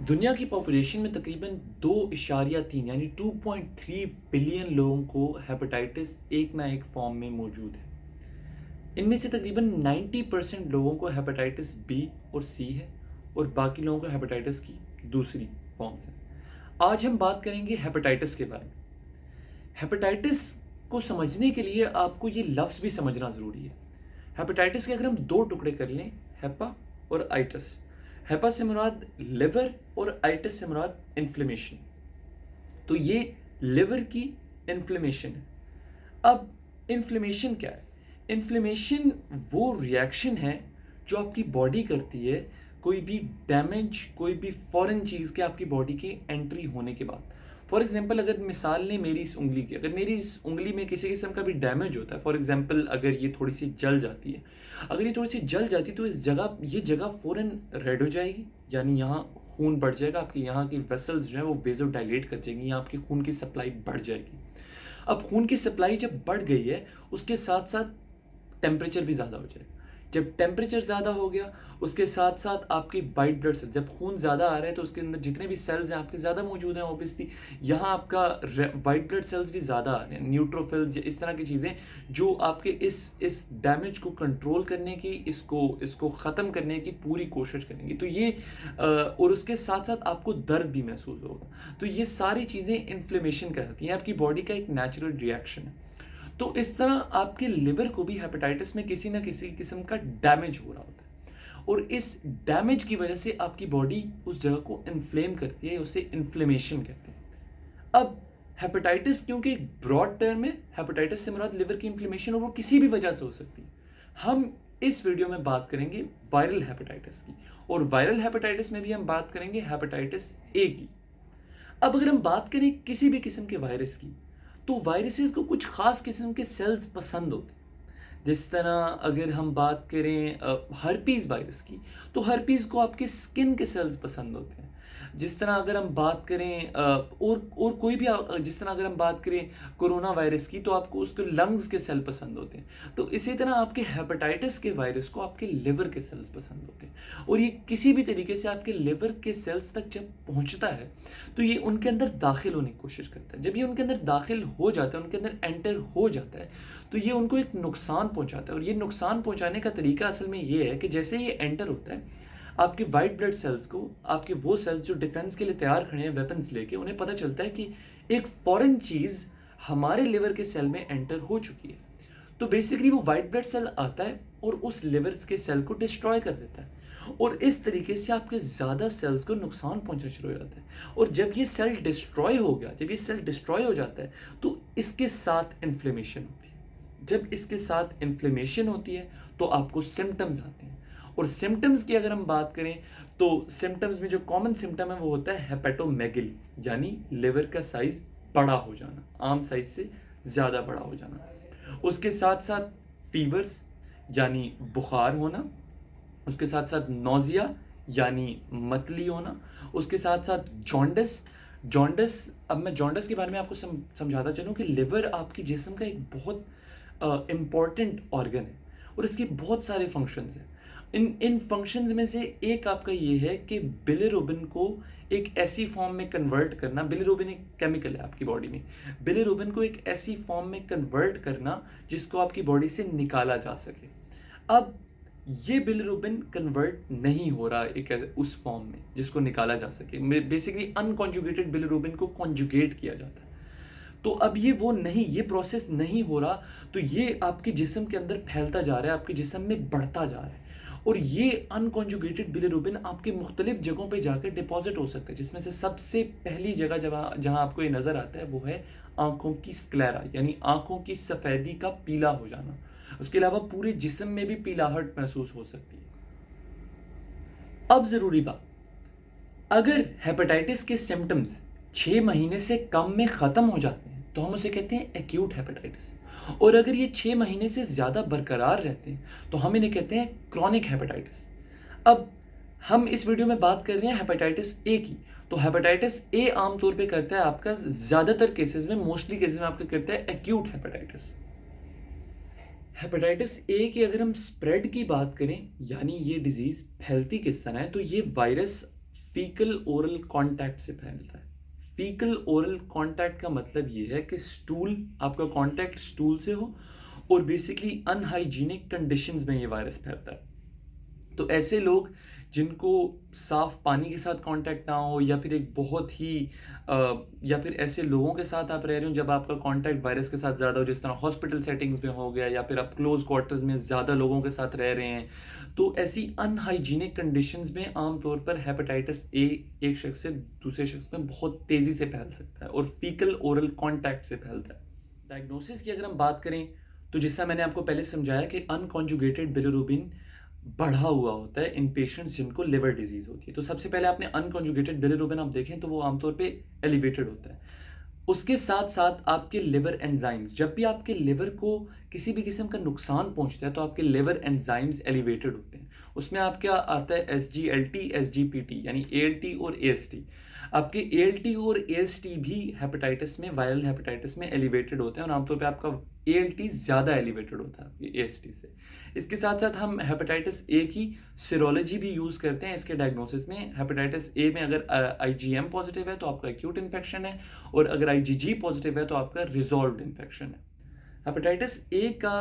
दुनिया की पॉपुलेशन में तकरीबन 2.3 यानी 2.3 बिलियन लोगों को हेपेटाइटिस एक ना एक फॉर्म में मौजूद है। इनमें से तकरीबन 90% लोगों को हेपेटाइटिस बी और सी है और बाकी लोगों को हेपेटाइटिस की दूसरी फॉर्म्स हैं। आज हम बात करेंगे हेपेटाइटिस के बारे में। हेपेटाइटिस को समझने के लिए आपको ये लफ्ज़ भी समझना ज़रूरी है। हेपेटाइटिस के अगर हम दो टुकड़े कर लें, हेपा और आइटिस। हेपा से मुराद लिवर और आइटिस से मुराद इन्फ्लेमेशन। तो ये लिवर की इन्फ्लेमेशन है। अब इन्फ्लेमेशन क्या है? इन्फ्लेमेशन वो रिएक्शन है जो आपकी बॉडी करती है कोई भी डैमेज, कोई भी फॉरेन चीज़ के आपकी बॉडी के एंट्री होने के बाद। फॉर एग्जांपल अगर मिसाल लें मेरी इस उंगली की, अगर मेरी इस उंगली में किसी किस्म का भी डैमेज होता है, फॉर एग्जांपल अगर ये थोड़ी सी जल जाती है, अगर ये थोड़ी सी जल जाती है तो ये जगह फ़ौरन रेड हो जाएगी, यानी यहाँ खून बढ़ जाएगा, आपके यहाँ की वेसल्स जो है वो वेजो डायलेट कर जाएंगी, यहाँ आपकी खून की सप्लाई बढ़ जाएगी। अब खून की सप्लाई जब बढ़ गई है, उसके साथ साथ टेम्परेचर भी ज़्यादा हो जाएगा। जब टेम्परेचर ज़्यादा हो गया, उसके साथ साथ आपकी वाइट ब्लड सेल, जब खून ज़्यादा आ रहा है तो उसके अंदर जितने भी सेल्स हैं आपके ज़्यादा मौजूद हैं, ऑब्वियसली यहाँ आपका वाइट ब्लड सेल्स भी ज़्यादा आ रहे हैं, न्यूट्रोफिल्स या इस तरह की चीज़ें जो आपके इस डैमेज को कंट्रोल करने की, इसको ख़त्म करने की पूरी कोशिश करेंगी। तो ये और उसके साथ साथ आपको दर्द भी महसूस होगा। तो ये सारी चीज़ें इन्फ्लेमेशन कहलाती हैं, आपकी बॉडी का एक नेचुरल रिएक्शन है। तो इस तरह आपके लिवर को भी हेपेटाइटिस में किसी ना किसी किस्म का डैमेज हो रहा होता है और इस डैमेज की वजह से आपकी बॉडी उस जगह को इन्फ्लेम करती है, उसे इन्फ्लेमेशन कहते हैं। अब हेपेटाइटिस क्योंकि एक ब्रॉड टर्म है, हेपेटाइटिस से मुराद लिवर की इन्फ्लेमेशन और वो किसी भी वजह से हो सकती है। हम इस वीडियो में बात करेंगे वायरल हेपेटाइटिस की और वायरल हेपेटाइटिस में भी हम बात करेंगे हेपेटाइटिस ए की। अब अगर हम बात करें किसी भी किस्म के वायरस की, तो वायरसेस को कुछ खास किस्म के सेल्स पसंद होते हैं। जिस तरह अगर हम बात करें हर्पीज़ वायरस की, तो हर्पीज़ को आपके स्किन के सेल्स पसंद होते हैं। जिस तरह अगर हम बात करें और कोई भी जिस तरह अगर हम बात करें कोरोना वायरस की, तो आपको उसके लंग्स के सेल पसंद होते हैं। तो इसी तरह आपके हेपेटाइटिस के वायरस को आपके लिवर के सेल्स पसंद होते हैं और ये किसी भी तरीके से आपके लिवर के सेल्स तक जब पहुंचता है, तो ये उनके अंदर दाखिल होने की कोशिश करता है। जब ये उनके अंदर दाखिल हो जाता है, उनके अंदर एंटर हो जाता है, तो ये उनको एक नुकसान पहुंचाता है और ये नुकसान पहुंचाने का तरीका असल में ये है कि जैसे ये एंटर होता है, आपके वाइट ब्लड सेल्स को, आपके वो सेल्स जो डिफेंस के लिए तैयार खड़े हैं वेपन्स लेके, उन्हें पता चलता है कि एक फॉरेन चीज़ हमारे लिवर के सेल में एंटर हो चुकी है। तो बेसिकली वो वाइट ब्लड सेल आता है और उस लिवर के सेल को डिस्ट्रॉय कर देता है और इस तरीके से आपके ज़्यादा सेल्स को नुकसान पहुंचना शुरू हो जाता है। और जब ये सेल डिस्ट्रॉय हो गया, जब ये सेल डिस्ट्रॉय हो जाता है, तो इसके साथ इन्फ्लेमेशन होती है। जब इसके साथ इन्फ्लेमेशन होती है तो आपको सिम्टम्स आते हैं और सिम्टम्स की अगर हम बात करें तो सिम्टम्स में जो कॉमन सिम्टम है वो होता है हेपेटोमेगली, यानी लिवर का साइज बड़ा हो जाना, आम साइज से ज़्यादा बड़ा हो जाना। उसके साथ साथ फीवर्स यानी बुखार होना, उसके साथ साथ नोज़िया यानी मतली होना, उसके साथ साथ जॉन्डिस। जॉन्डिस, अब मैं जॉन्डिस के बारे में आपको समझाता चलूँ कि लिवर आपकी जिस्म का एक बहुत इम्पॉर्टेंट ऑर्गन है और इसके बहुत सारे फंक्शंस हैं। इन फंक्शंस में से एक आपका ये है कि बिलिरुबिन को एक ऐसी फॉर्म में कन्वर्ट करना। बिलिरुबिन एक केमिकल है आपकी बॉडी में। बिलिरुबिन को एक ऐसी फॉर्म में कन्वर्ट करना जिसको आपकी बॉडी से निकाला जा सके। अब ये बिलिरुबिन कन्वर्ट नहीं हो रहा एक उस फॉर्म में जिसको निकाला जा सके। बेसिकली अनकॉन्जुगेटेड बिलिरुबिन को कॉन्जुगेट किया जाता है। तो अब ये वो नहीं, ये प्रोसेस नहीं हो रहा, तो ये आपके जिस्म के अंदर फैलता जा रहा है, आपके जिस्म में बढ़ता जा रहा है और ये अनकॉन्जुगेटेड बिलिरुबिन आपके मुख्तलिफ जगहों पे जाकर डिपॉजिट हो सकता है, जिसमें से सबसे पहली जगह जहाँ आपको ये नज़र आता है वो है आंखों की स्क्लेरा, यानी आंखों की सफ़ेदी का पीला हो जाना। उसके अलावा पूरे जिस्म में भी पीलाहट महसूस हो सकती है। अब ज़रूरी बात, अगर हेपेटाइटिस के सिम्टम्स 6 महीने से कम में ख़त्म हो जाते हैं तो हम उसे कहते हैं एक्यूट हेपेटाइटिस, और अगर ये 6 महीने से ज़्यादा बरकरार रहते हैं तो हम इन्हें कहते हैं क्रॉनिक हेपेटाइटिस। अब हम इस वीडियो में बात कर रहे हैं हेपेटाइटिस ए की। तो हेपेटाइटिस ए आमतौर पे करता है आपका, ज़्यादातर केसेस में, मोस्टली केसेस में आपका करता है एक्यूट हेपेटाइटिस। हेपेटाइटिस ए की अगर हम स्प्रेड की बात करें, यानी ये डिजीज़ फैलती किस तरह है, तो ये वायरस फीकल ओरल कांटेक्ट से फैलता है। फीकल ओरल कांटेक्ट का मतलब ये है कि स्टूल, आपका कांटेक्ट स्टूल से हो और बेसिकली अनहाइजीनिक कंडीशंस में ये वायरस फैलता है। तो ऐसे लोग जिनको साफ पानी के साथ कांटेक्ट ना हो, या फिर एक बहुत ही या फिर ऐसे लोगों के साथ आप रह रहे हो जब आपका कांटेक्ट वायरस के साथ ज़्यादा हो, जिस तरह हॉस्पिटल सेटिंग्स में हो गया, या फिर आप क्लोज क्वार्टर्स में ज़्यादा लोगों के साथ रह रहे हैं, तो ऐसी अनहाइजीनिक कंडीशंस में आमतौर पर हेपेटाइटिस ए एक शख्स से दूसरे शख्स में बहुत तेज़ी से फैल सकता है और फीकल ओरल कॉन्टैक्ट से फैलता है। डायग्नोसिस की अगर हम बात करें तो जैसा मैंने आपको पहले समझाया कि अनकॉन्जुगेटेड बिलिरुबिन बढ़ा हुआ होता है इन पेशेंट्स जिनको लिवर डिजीज होती है। तो सबसे पहले आपने अनकॉन्जुगेटेड बिलिरुबिन आप देखें तो वो आमतौर पे एलिवेटेड होता है। उसके साथ साथ आपके लिवर एंजाइम्स, जब भी आपके लिवर को किसी भी किस्म का नुकसान पहुंचता है तो आपके लिवर एंजाइम्स एलिवेटेड होते हैं। उसमें आपका आता है SGLT SGPT, यानी ALT और AST। आपके ALT और AST भी हेपेटाइटिस में, वायरल हेपेटाइटिस में एलिवेटेड होते हैं और आमतौर पे आपका ALT ज़्यादा एलिवेटेड होता है आपके AST से। इसके साथ साथ हम हेपेटाइटिस ए की सीरोलॉजी भी यूज़ करते हैं इसके डायग्नोसिस में। हेपेटाइटिस ए में अगर IgM पॉजिटिव है तो आपका एक्यूट इन्फेक्शन है, और अगर IgG पॉजिटिव है तो आपका रिजॉल्व्ड इन्फेक्शन है। हेपेटाइटिस ए का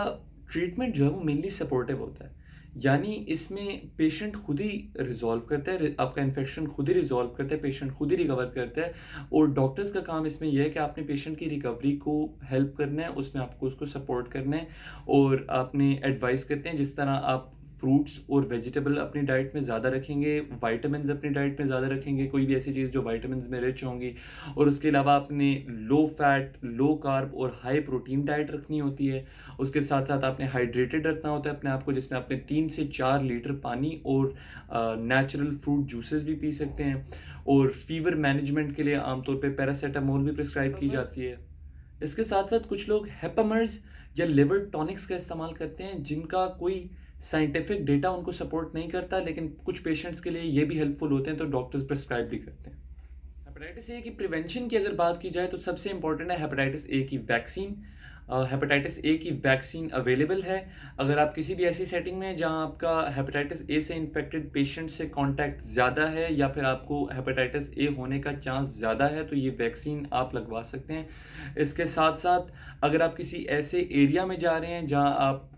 ट्रीटमेंट जो है वो मेनली सपोर्टिव होता है, यानी इसमें पेशेंट खुद ही रिजॉल्व करता है, आपका इन्फेक्शन खुद ही रिजॉल्व करता है, पेशेंट खुद ही रिकवर करता है। और डॉक्टर्स का काम इसमें यह है कि आपने पेशेंट की रिकवरी को हेल्प करना है, उसमें आपको उसको सपोर्ट करना है, और आपने एडवाइस करते हैं जिस तरह आप फ्रूट्स और वेजिटेबल अपनी डाइट में ज़्यादा रखेंगे, वाइटामिन अपनी डाइट में ज़्यादा रखेंगे, कोई भी ऐसी चीज़ जो वाइटामिन में रिच होंगी, और उसके अलावा आपने लो फैट, लो कार्ब और हाई प्रोटीन डाइट रखनी होती है। उसके साथ साथ आपने हाइड्रेटेड रखना होता है अपने आप को, जिसमें आपने 3 से 4 लीटर पानी और नेचुरल फ्रूट जूसेस भी पी सकते हैं। और फीवर मैनेजमेंट के लिए आमतौर पे पैरासीटामोल भी प्रिस्क्राइब की जाती है। इसके साथ साथ कुछ लोग हेपामर्स या लिवर टॉनिक्स का इस्तेमाल करते हैं जिनका कोई साइंटिफिक डेटा उनको सपोर्ट नहीं करता, लेकिन कुछ पेशेंट्स के लिए ये भी हेल्पफुल होते हैं तो डॉक्टर्स प्रिस्क्राइब भी करते हैं। हेपेटाइटिस ए की प्रिवेंशन की अगर बात की जाए तो सबसे इंपॉर्टेंट है हेपेटाइटिस ए की वैक्सीन। हेपेटाइटिस ए की वैक्सीन अवेलेबल है। अगर आप किसी भी ऐसी सेटिंग में जहां आपका हेपेटाइटिस ए से इन्फेक्टेड पेशेंट से कांटेक्ट ज़्यादा है, या फिर आपको हेपेटाइटिस ए होने का चांस ज़्यादा है, तो ये वैक्सीन आप लगवा सकते हैं। इसके साथ साथ अगर आप किसी ऐसे एरिया में जा रहे हैं जहां आपको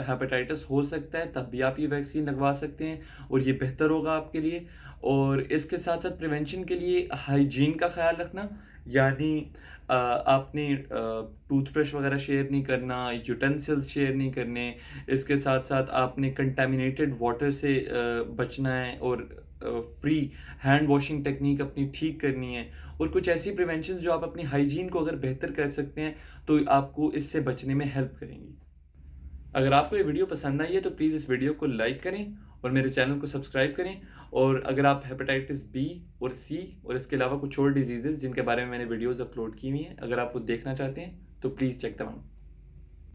हेपेटाइटिस हो सकता है, तब भी आप ये वैक्सीन लगवा सकते हैं और ये बेहतर होगा आपके लिए। और इसके साथ साथ प्रिवेंशन के लिए हाइजीन का ख्याल रखना, यानी आपने टूथब्रश वगैरह शेयर नहीं करना, यूटेंसिल्स शेयर नहीं करने। इसके साथ साथ आपने कंटेमिनेटेड वाटर से बचना है, और फ्री हैंड वॉशिंग टेक्निक अपनी ठीक करनी है। और कुछ ऐसी प्रिवेंशन जो आप अपनी हाइजीन को अगर बेहतर कर सकते हैं तो आपको इससे बचने में हेल्प करेंगी। अगर आपको ये वीडियो पसंद आई है तो प्लीज़ इस वीडियो को लाइक करें और मेरे चैनल को सब्सक्राइब करें। और अगर आप हेपेटाइटिस बी और सी और इसके अलावा कुछ और डिजीज़ेज़ जिनके बारे में मैंने वीडियोज़ अपलोड की हुई हैं, अगर आप वो देखना चाहते हैं तो प्लीज़ चेक देम आउट।